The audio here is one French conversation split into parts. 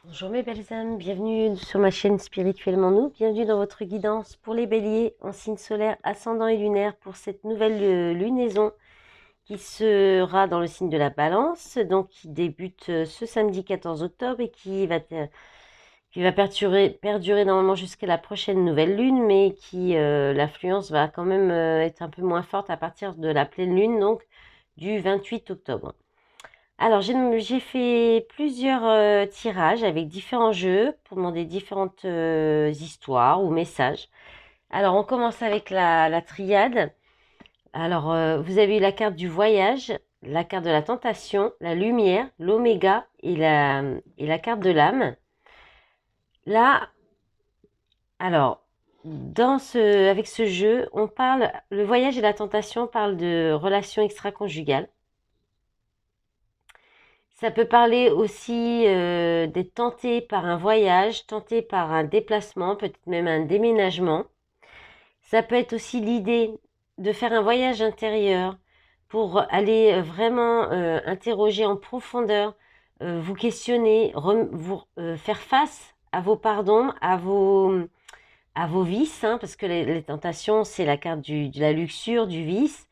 Bonjour mes belles âmes, bienvenue sur ma chaîne Spirituellement Nous, bienvenue dans votre guidance pour les béliers en signe solaire, ascendant et lunaire pour cette nouvelle lunaison qui sera dans le signe de la balance, donc qui débute ce samedi 14 octobre et qui va perdurer normalement jusqu'à la prochaine nouvelle lune, mais qui l'influence va quand même être un peu moins forte à partir de la pleine lune, donc du 28 octobre. Alors, j'ai fait plusieurs tirages avec différents jeux pour demander différentes histoires ou messages. Alors, on commence avec la triade. Alors, vous avez eu la carte du voyage, la carte de la tentation, la lumière, l'oméga et la carte de l'âme. Là, alors, avec ce jeu, le voyage et la tentation parlent de relations extra-conjugales. Ça peut parler aussi d'être tenté par un voyage, tenté par un déplacement, peut-être même un déménagement. Ça peut être aussi l'idée de faire un voyage intérieur pour aller vraiment interroger en profondeur, vous questionner, faire face à vos pardons, à vos vices, hein, parce que les tentations, c'est la carte de la luxure, du vice.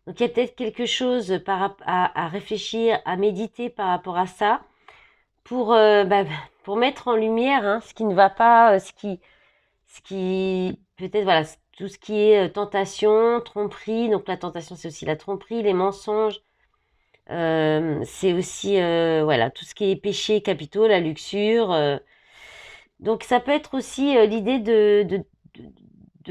Donc il y a peut-être quelque chose à réfléchir, à méditer par rapport à ça pour mettre en lumière ce qui ne va pas, ce qui peut-être, voilà, tout ce qui est tentation, tromperie. Donc la tentation, c'est aussi la tromperie, les mensonges. C'est aussi voilà, tout ce qui est péché capitaux, la luxure. Donc ça peut être aussi l'idée de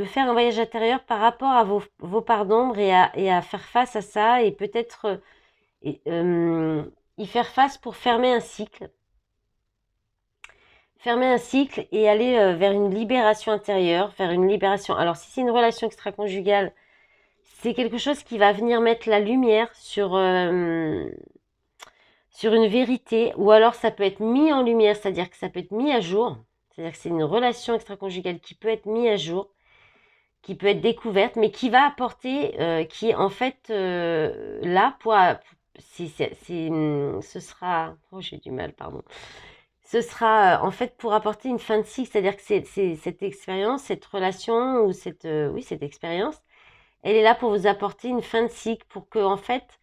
faire un voyage intérieur par rapport à vos parts d'ombre et à faire face à ça et peut-être y faire face pour fermer un cycle. Fermer un cycle et aller vers une libération intérieure, vers une libération. Alors, si c'est une relation extra-conjugale, c'est quelque chose qui va venir mettre la lumière sur une vérité, ou alors ça peut être mis en lumière, c'est-à-dire que ça peut être mis à jour. C'est-à-dire que c'est une relation extra-conjugale qui peut être mise à jour, qui peut être découverte, mais qui va apporter, qui est en fait là pour... ce sera... Oh, j'ai du mal, pardon. Ce sera en fait pour apporter une fin de cycle, c'est-à-dire que c'est cette expérience, cette relation ou cette expérience, elle est là pour vous apporter une fin de cycle, pour que en fait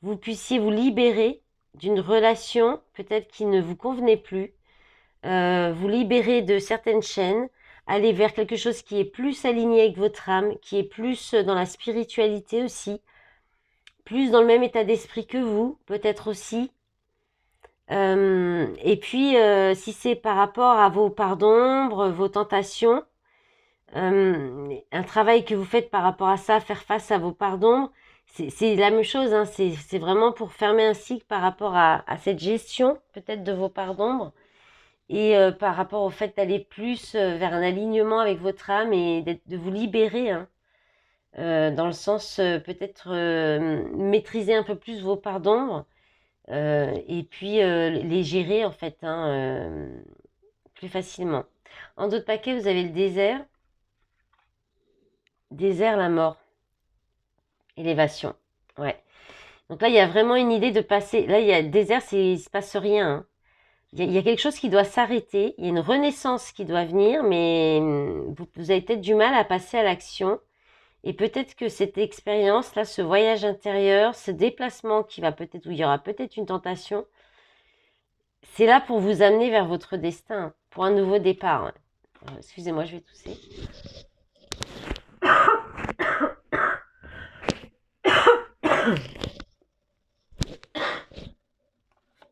vous puissiez vous libérer d'une relation peut-être qui ne vous convenait plus, vous libérer de certaines chaînes, aller vers quelque chose qui est plus aligné avec votre âme, qui est plus dans la spiritualité aussi, plus dans le même état d'esprit que vous, peut-être aussi. Et puis, si c'est par rapport à vos parts d'ombre, vos tentations, un travail que vous faites par rapport à ça, faire face à vos parts d'ombre, c'est la même chose, hein, c'est vraiment pour fermer un cycle par rapport à cette gestion peut-être de vos parts d'ombre et par rapport au fait d'aller plus vers un alignement avec votre âme et de vous libérer, hein, dans le sens peut-être maîtriser un peu plus vos parts d'ombre et puis les gérer en fait, hein, plus facilement. En d'autres paquets, vous avez le désert, la mort, élévation. Ouais. Donc là, il y a vraiment une idée de passer. Là, il y a désert, il se passe rien, hein. Il y a quelque chose qui doit s'arrêter. Il y a une renaissance qui doit venir, mais vous avez peut-être du mal à passer à l'action. Et peut-être que cette expérience-là, ce voyage intérieur, ce déplacement où il y aura peut-être une tentation, c'est là pour vous amener vers votre destin, pour un nouveau départ. Excusez-moi, je vais tousser.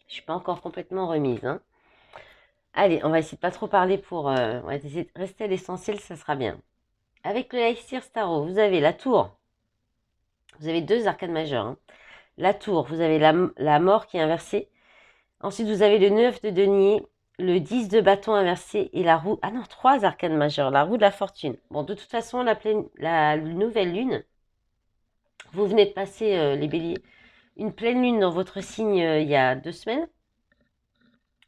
Je suis pas encore complètement remise, hein. Allez, on va essayer de pas trop parler on va essayer de rester à l'essentiel, ça sera bien. Avec le Elixir Starro, vous avez la tour. Vous avez deux arcades majeures, hein. La tour, vous avez la mort qui est inversée. Ensuite, vous avez le 9 de denier, le 10 de bâton inversé et la roue. Ah non, trois arcades majeures, la roue de la fortune. Bon, de toute façon, la nouvelle lune, vous venez de passer, les béliers, une pleine lune dans votre signe il y a 2 semaines.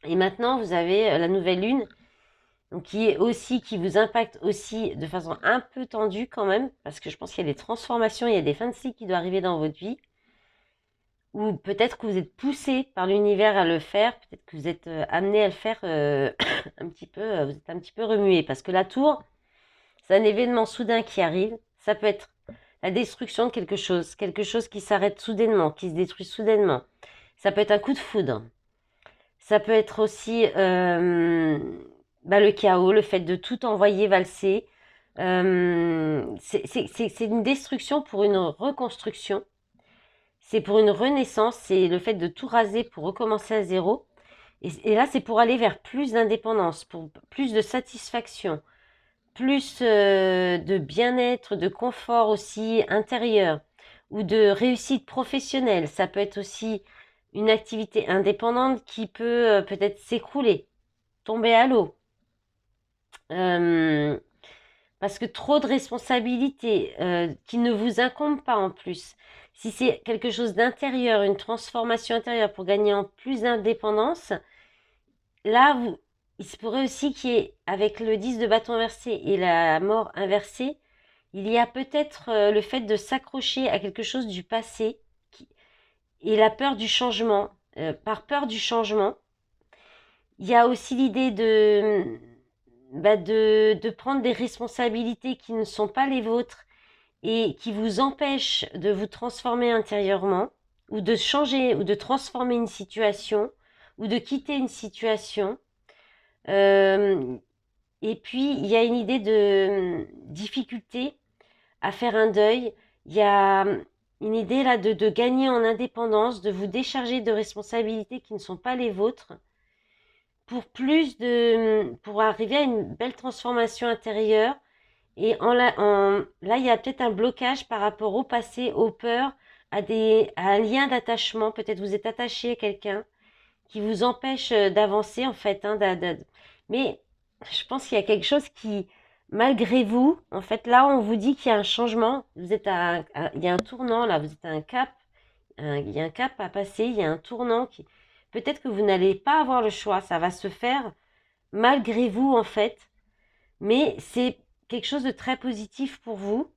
Et maintenant, vous avez la nouvelle lune, donc qui vous impacte aussi de façon un peu tendue quand même, parce que je pense qu'il y a des transformations, il y a des fins de cycle qui doivent arriver dans votre vie, ou peut-être que vous êtes poussé par l'univers à le faire, peut-être que vous êtes amené à le faire un petit peu, vous êtes un petit peu remué, parce que la tour, c'est un événement soudain qui arrive, ça peut être la destruction de quelque chose qui s'arrête soudainement, qui se détruit soudainement, ça peut être un coup de foudre, ça peut être aussi le chaos, le fait de tout envoyer valser, c'est une destruction pour une reconstruction. C'est pour une renaissance, c'est le fait de tout raser pour recommencer à zéro. Et là, c'est pour aller vers plus d'indépendance, pour plus de satisfaction, plus de bien-être, de confort aussi intérieur ou de réussite professionnelle. Ça peut être aussi une activité indépendante qui peut peut-être s'écrouler, tomber à l'eau. Parce que trop de responsabilités qui ne vous incombent pas en plus. Si c'est quelque chose d'intérieur, une transformation intérieure pour gagner en plus d'indépendance, là, il se pourrait aussi qu'il y ait, avec le 10 de bâton inversé et la mort inversée, il y a peut-être le fait de s'accrocher à quelque chose du passé et la peur du changement. Par peur du changement, il y a aussi l'idée de prendre des responsabilités qui ne sont pas les vôtres et qui vous empêchent de vous transformer intérieurement ou de changer ou de transformer une situation ou de quitter une situation. Et puis, il y a une idée de difficulté à faire un deuil. Il y a une idée là de gagner en indépendance, de vous décharger de responsabilités qui ne sont pas les vôtres pour arriver à une belle transformation intérieure. Et là, il y a peut-être un blocage par rapport au passé, aux peurs, à un lien d'attachement. Peut-être vous êtes attaché à quelqu'un qui vous empêche d'avancer, en fait. Mais je pense qu'il y a quelque chose qui, malgré vous, en fait, là, on vous dit qu'il y a un changement. Il y a un tournant, là. Vous êtes à un cap. Il y a un cap à passer. Il y a un tournant qui... Peut-être que vous n'allez pas avoir le choix. Ça va se faire malgré vous, en fait. Mais c'est quelque chose de très positif pour vous.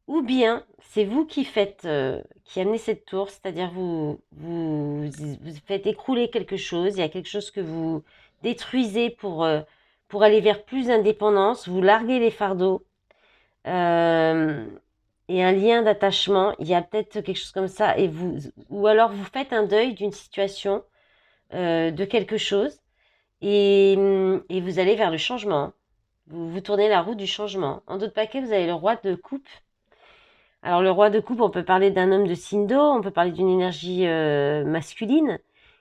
Ou bien c'est vous qui qui amenez cette tour, c'est-à-dire vous faites écrouler quelque chose, il y a quelque chose que vous détruisez pour aller vers plus d'indépendance, vous larguez les fardeaux euh, et un lien d'attachement, il y a peut-être quelque chose comme ça, ou alors vous faites un deuil d'une situation, de quelque chose, et vous allez vers le changement. Vous tournez la roue du changement. En d'autres paquets, vous avez le roi de coupe. Alors, le roi de coupe, on peut parler d'un homme de signe d'eau, on peut parler d'une énergie masculine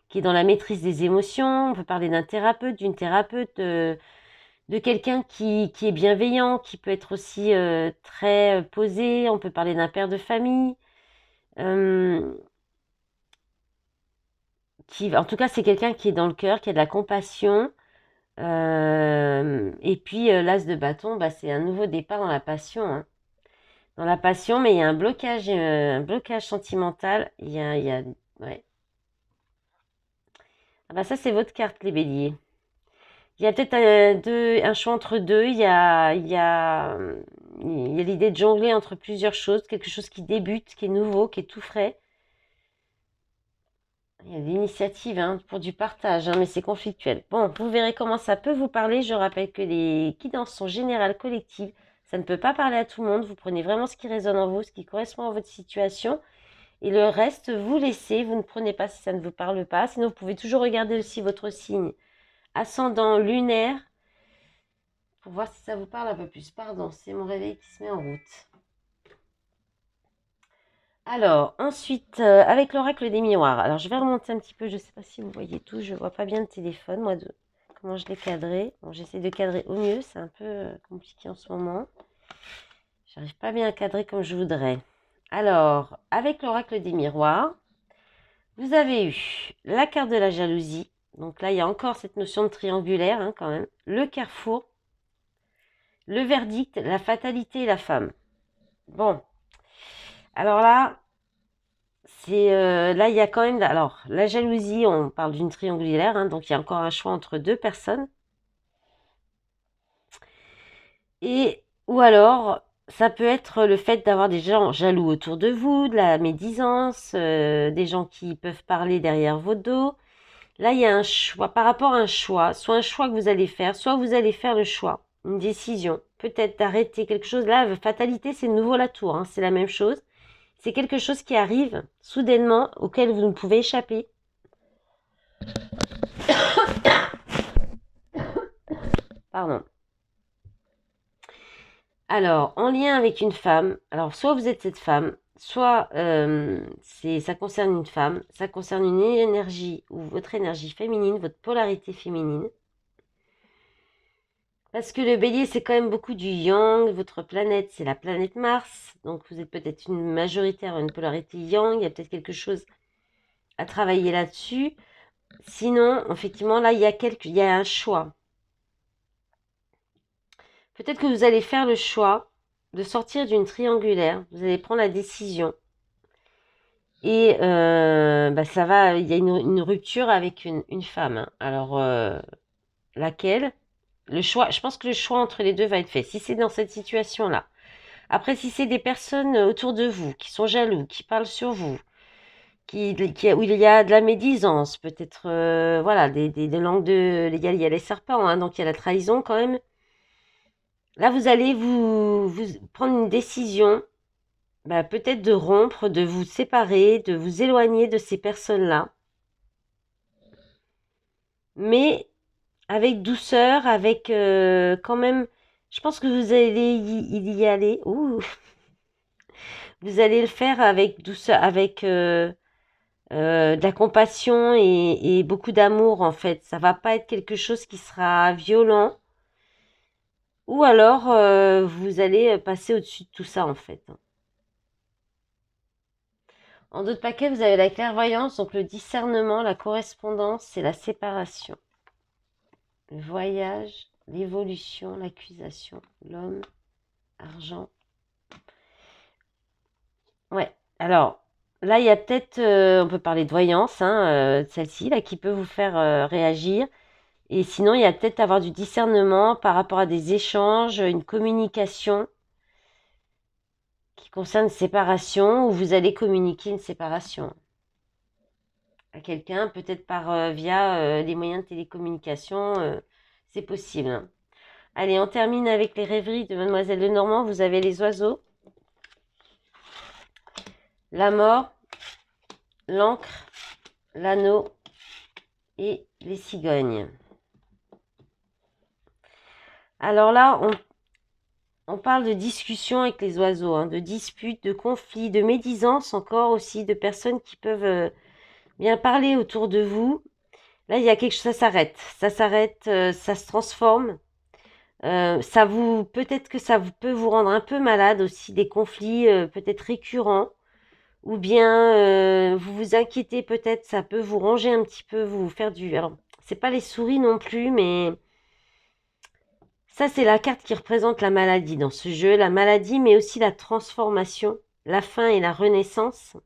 qui est dans la maîtrise des émotions, on peut parler d'un thérapeute, d'une thérapeute, de quelqu'un qui est bienveillant, qui peut être aussi très posé, on peut parler d'un père de famille, euh, en tout cas, c'est quelqu'un qui est dans le cœur, qui a de la compassion. Et puis, l'as de bâton, bah, c'est un nouveau départ dans la passion, hein. Dans la passion, mais il y a un blocage sentimental. Ouais. Ah bah ça, c'est votre carte, les béliers. Il y a peut-être un choix entre deux. Il y a l'idée de jongler entre plusieurs choses, quelque chose qui débute, qui est nouveau, qui est tout frais. Il y a de l'initiative hein, pour du partage, hein, mais c'est conflictuel. Bon, vous verrez comment ça peut vous parler. Je rappelle que les guidances sont générales, collectives. Ça ne peut pas parler à tout le monde. Vous prenez vraiment ce qui résonne en vous, ce qui correspond à votre situation. Et le reste, vous laissez. Vous ne prenez pas si ça ne vous parle pas. Sinon, vous pouvez toujours regarder aussi votre signe ascendant lunaire pour voir si ça vous parle un peu plus. Pardon, c'est mon réveil qui se met en route. Alors, ensuite, avec l'oracle des miroirs. Alors, je vais remonter un petit peu. Je ne sais pas si vous voyez tout. Je ne vois pas bien le téléphone, moi, comment je l'ai cadré. Bon, j'essaie de cadrer au mieux. C'est un peu compliqué en ce moment. J'arrive pas bien à cadrer comme je voudrais. Alors, avec l'oracle des miroirs, vous avez eu la carte de la jalousie. Donc là, il y a encore cette notion de triangulaire, hein, quand même. Le carrefour, le verdict, la fatalité et la femme. Bon. Alors là, là, il y a quand même... Alors, la jalousie, on parle d'une triangulaire, hein, donc il y a encore un choix entre deux personnes. Ou alors, ça peut être le fait d'avoir des gens jaloux autour de vous, de la médisance, des gens qui peuvent parler derrière votre dos. Là, il y a un choix par rapport à un choix, soit un choix que vous allez faire, soit vous allez faire le choix, une décision, peut-être d'arrêter quelque chose. Là, fatalité, c'est de nouveau la tour, hein, c'est la même chose. C'est quelque chose qui arrive soudainement, auquel vous ne pouvez échapper. Pardon. Alors, en lien avec une femme, alors soit vous êtes cette femme, soit ça concerne une femme, ça concerne une énergie ou votre énergie féminine, votre polarité féminine. Parce que le bélier, c'est quand même beaucoup du yang. Votre planète, c'est la planète Mars. Donc, vous êtes peut-être une majoritaire, une polarité yang. Il y a peut-être quelque chose à travailler là-dessus. Sinon, effectivement, là, il y a un choix. Peut-être que vous allez faire le choix de sortir d'une triangulaire. Vous allez prendre la décision. Et ça va, il y a une rupture avec une femme, hein. Alors, laquelle? Le choix, je pense que le choix entre les deux va être fait. Si c'est dans cette situation-là. Après, si c'est des personnes autour de vous qui sont jaloux, qui parlent sur vous, où il y a de la médisance, peut-être, voilà, des langues de... Il y a les serpents, hein, donc il y a la trahison quand même. Là, vous allez vous prendre une décision, peut-être de rompre, de vous séparer, de vous éloigner de ces personnes-là. Mais avec douceur, avec quand même... Je pense que vous allez y aller. Ouh, vous allez le faire avec douceur, avec de la compassion et beaucoup d'amour en fait. Ça va pas être quelque chose qui sera violent. Ou alors vous allez passer au-dessus de tout ça en fait. En d'autres paquets, vous avez la clairvoyance, donc le discernement, la correspondance et la séparation. Le voyage, l'évolution, l'accusation, l'homme, argent. Ouais, alors là, il y a peut-être, on peut parler de voyance, hein, celle-ci, là, qui peut vous faire réagir. Et sinon, il y a peut-être avoir du discernement par rapport à des échanges, une communication qui concerne une séparation, où vous allez communiquer une séparation à quelqu'un, peut-être via les moyens de télécommunication, c'est possible, hein. Allez, on termine avec les rêveries de Mademoiselle Lenormand. Vous avez les oiseaux, la mort, l'encre, l'anneau et les cigognes. Alors là, on parle de discussion avec les oiseaux, hein, de disputes, de conflits, de médisance encore aussi, de personnes qui peuvent bien parler autour de vous. Là, il y a quelque chose, ça s'arrête, ça se transforme. Peut-être que peut vous rendre un peu malade aussi, des conflits peut-être récurrents, ou bien vous vous inquiétez peut-être, ça peut vous ronger un petit peu, vous faire du... Alors, c'est pas les souris non plus, mais ça c'est la carte qui représente la maladie dans ce jeu, la maladie, mais aussi la transformation, la fin et la renaissance.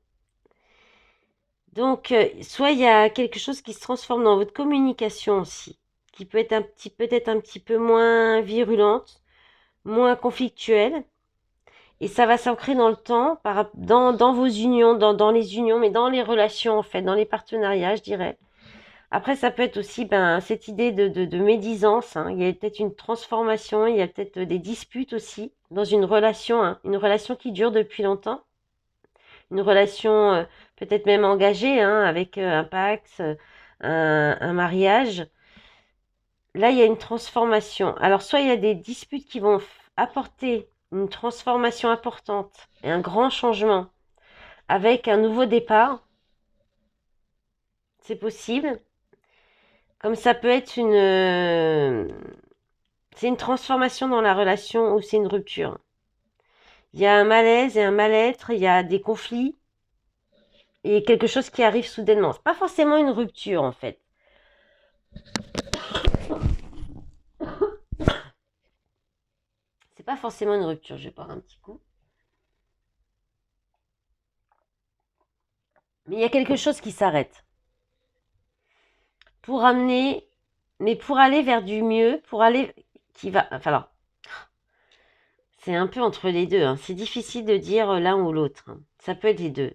Donc, soit il y a quelque chose qui se transforme dans votre communication aussi, qui peut être peut-être un petit peu moins virulente, moins conflictuelle, et ça va s'ancrer dans le temps, dans vos unions, dans les unions, mais dans les relations en fait, dans les partenariats, je dirais. Après, ça peut être aussi cette idée de médisance, hein. Il y a peut-être une transformation, il y a peut-être des disputes aussi dans une relation qui dure depuis longtemps, une relation peut-être même engagée, hein, avec un pacte, un mariage. Là, il y a une transformation. Alors, soit il y a des disputes qui vont apporter une transformation importante et un grand changement avec un nouveau départ, c'est possible. Comme ça peut être c'est une transformation dans la relation ou c'est une rupture. Il y a un malaise et un mal-être, il y a des conflits et quelque chose qui arrive soudainement. C'est pas forcément une rupture en fait. C'est pas forcément une rupture. Je vais boire un petit coup. Mais il y a quelque chose qui s'arrête. Pour amener, mais pour aller vers du mieux, pour aller qui va. Enfin alors, c'est un peu entre les deux, hein. C'est difficile de dire l'un ou l'autre, hein. Ça peut être les deux.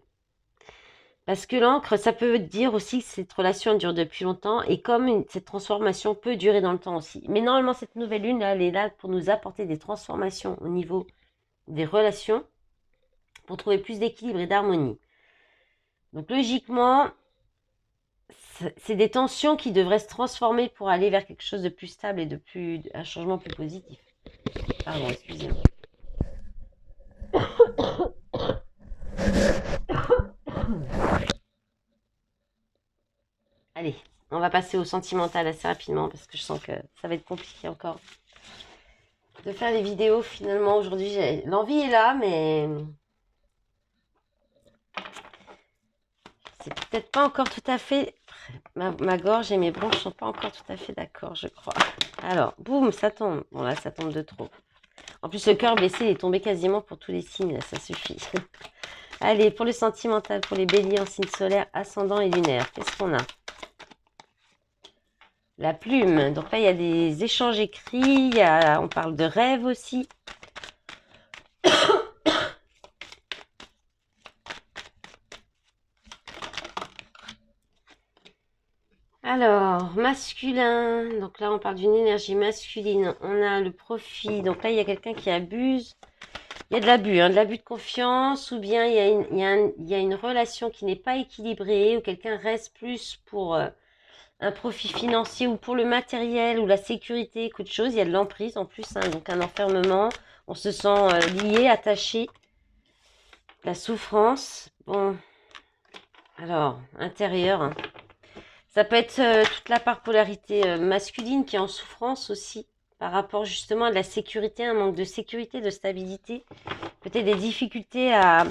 Parce que l'encre, ça peut dire aussi que cette relation dure depuis longtemps et comme cette transformation peut durer dans le temps aussi. Mais normalement, cette nouvelle lune, elle est là pour nous apporter des transformations au niveau des relations pour trouver plus d'équilibre et d'harmonie. Donc logiquement, c'est des tensions qui devraient se transformer pour aller vers quelque chose de plus stable et un changement plus positif. Pardon, excusez-moi. Allez, on va passer au sentimental assez rapidement parce que je sens que ça va être compliqué encore de faire des vidéos. Finalement, aujourd'hui, l'envie est là, mais c'est peut-être pas encore tout à fait... Ma gorge et mes bronches sont pas encore tout à fait d'accord, je crois. Alors, boum, ça tombe. Bon, là, ça tombe de trop. En plus, le cœur blessé, il est tombé quasiment pour tous les signes, là, ça suffit. Allez, pour le sentimental, pour les béliers en signe solaire, ascendant et lunaire, qu'est-ce qu'on a? La plume. Donc là, il y a des échanges écrits, on parle de rêve aussi. Alors, masculin. Donc là, on parle d'une énergie masculine. On a le profit. Donc là, il y a quelqu'un qui abuse. Il y a de l'abus, hein, de l'abus de confiance, ou bien il y a une relation qui n'est pas équilibrée, où quelqu'un reste plus pour un profit financier ou pour le matériel ou la sécurité qu'autre chose. Il y a de l'emprise en plus, hein, donc un enfermement. On se sent lié, attaché. La souffrance. Bon, alors, intérieur, hein. Ça peut être toute la part polarité masculine qui est en souffrance aussi par rapport justement à de la sécurité, un manque de sécurité, de stabilité, peut-être des difficultés à,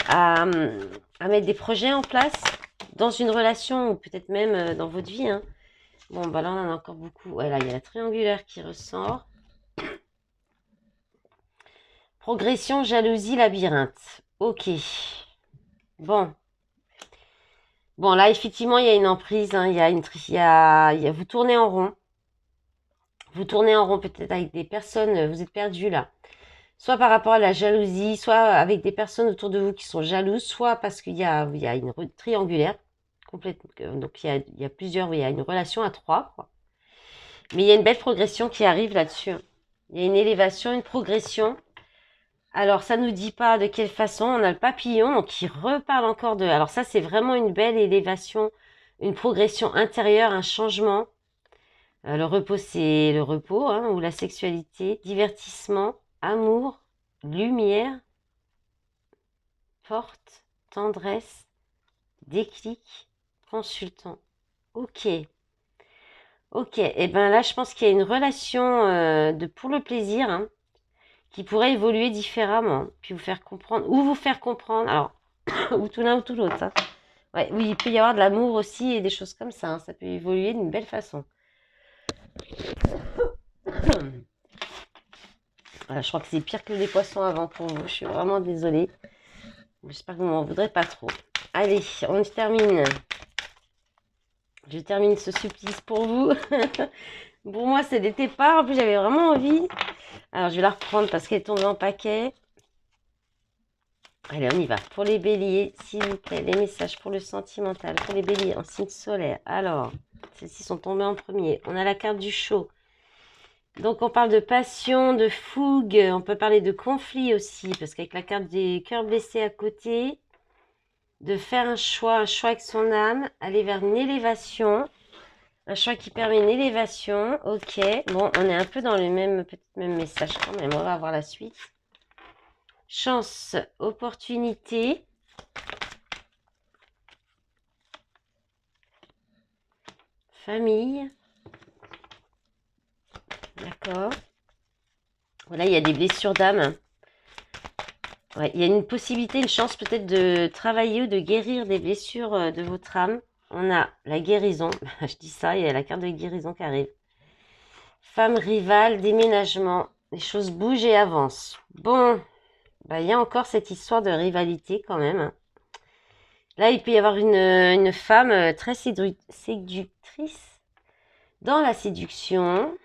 à mettre des projets en place dans une relation ou peut-être même dans votre vie, hein. Bon, bah là, on en a encore beaucoup. Voilà, il y a la triangulaire qui ressort. Progression, jalousie, labyrinthe. Ok. Bon. Bon, là, effectivement, il y a une emprise, hein, vous tournez en rond. Vous tournez en rond peut-être avec des personnes, vous êtes perdu là. Soit par rapport à la jalousie, soit avec des personnes autour de vous qui sont jalouses, soit parce qu'il y a une triangulaire complète. Donc il y a plusieurs, oui, il y a une relation à trois, quoi. Mais il y a une belle progression qui arrive là-dessus. Il y a une élévation, une progression. Alors, ça ne nous dit pas de quelle façon. On a le papillon, donc il reparle encore de... Alors ça, c'est vraiment une belle élévation, une progression intérieure, un changement. Le repos, c'est le repos, hein, ou la sexualité, divertissement, amour, lumière, forte, tendresse, déclic, consultant. Ok. Ok, et bien là, je pense qu'il y a une relation pour le plaisir, hein, qui pourrait évoluer différemment, puis vous faire comprendre, ou vous faire comprendre, alors, ou tout l'un ou tout l'autre, hein. Ouais, oui, il peut y avoir de l'amour aussi et des choses comme ça, hein, ça peut évoluer d'une belle façon. Voilà, je crois que c'est pire que les poissons avant pour vous, je suis vraiment désolée. J'espère que vous m'en voudrez pas trop. Allez, on termine. Je termine ce supplice pour vous. Pour moi, c'est des départs. En plus, j'avais vraiment envie. Alors, je vais la reprendre parce qu'elle est tombée en paquet. Allez, on y va. Pour les béliers, s'il vous plaît, les messages pour le sentimental. Pour les béliers en signe solaire. Alors, celles-ci sont tombées en premier. On a la carte du show. Donc, on parle de passion, de fougue. On peut parler de conflit aussi. Parce qu'avec la carte des cœurs blessés à côté, de faire un choix avec son âme, aller vers une élévation. Un choix qui permet une élévation. Ok. Bon, on est un peu dans le même message quand même. On va voir la suite. Chance, opportunité. Famille. D'accord. Voilà, il y a des blessures d'âme. Ouais, il y a une possibilité, une chance peut-être de travailler ou de guérir des blessures de votre âme. On a la guérison. Je dis ça, il y a la carte de guérison qui arrive. Femme rivale, déménagement. Les choses bougent et avancent. Bon, bah, il y a encore cette histoire de rivalité quand même. Là, il peut y avoir une femme très séductrice dans la séduction.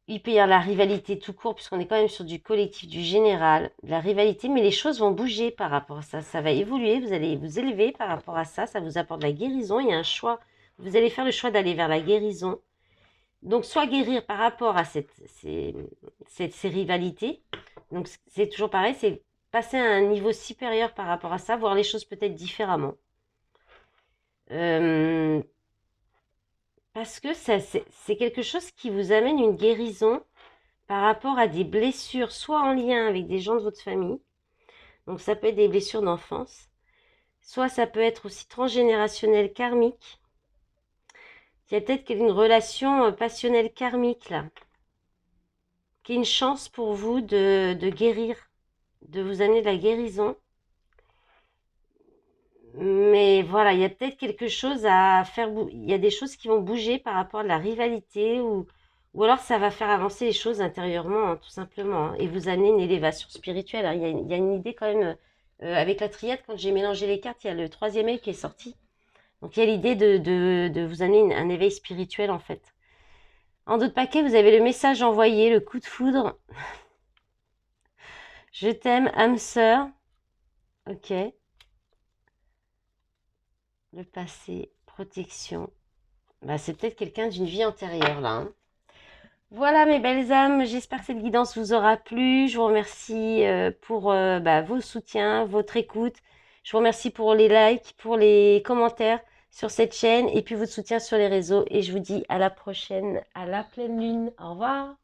Il peut y avoir la rivalité tout court, puisqu'on est quand même sur du collectif, du général, de la rivalité, mais les choses vont bouger par rapport à ça. Ça va évoluer, vous allez vous élever par rapport à ça, ça vous apporte la guérison, il y a un choix. Vous allez faire le choix d'aller vers la guérison. Donc, soit guérir par rapport à ces rivalités. Donc, c'est toujours pareil, c'est passer à un niveau supérieur par rapport à ça, voir les choses peut-être différemment. Euh, Parce que c'est quelque chose qui vous amène une guérison par rapport à des blessures, soit en lien avec des gens de votre famille, donc ça peut être des blessures d'enfance, soit ça peut être aussi transgénérationnel karmique. Il y a peut-être une relation passionnelle karmique là, qui est une chance pour vous de guérir, de vous amener de la guérison. Mais voilà, il y a peut-être quelque chose à faire. Il y a des choses qui vont bouger par rapport à la rivalité ou alors ça va faire avancer les choses intérieurement, hein, tout simplement, hein, et vous amener une élévation spirituelle, hein. Il y a une idée quand même, avec la triade, quand j'ai mélangé les cartes, il y a le troisième œil qui est sorti. Donc il y a l'idée de vous amener un éveil spirituel en fait. En d'autres paquets, vous avez le message envoyé, le coup de foudre. Je t'aime, âme sœur. Ok. Le passé, protection. Bah, c'est peut-être quelqu'un d'une vie antérieure là, hein. Voilà mes belles âmes, j'espère que cette guidance vous aura plu. Je vous remercie pour vos soutiens, votre écoute. Je vous remercie pour les likes, pour les commentaires sur cette chaîne et puis votre soutien sur les réseaux. Et je vous dis à la prochaine, à la pleine lune. Au revoir.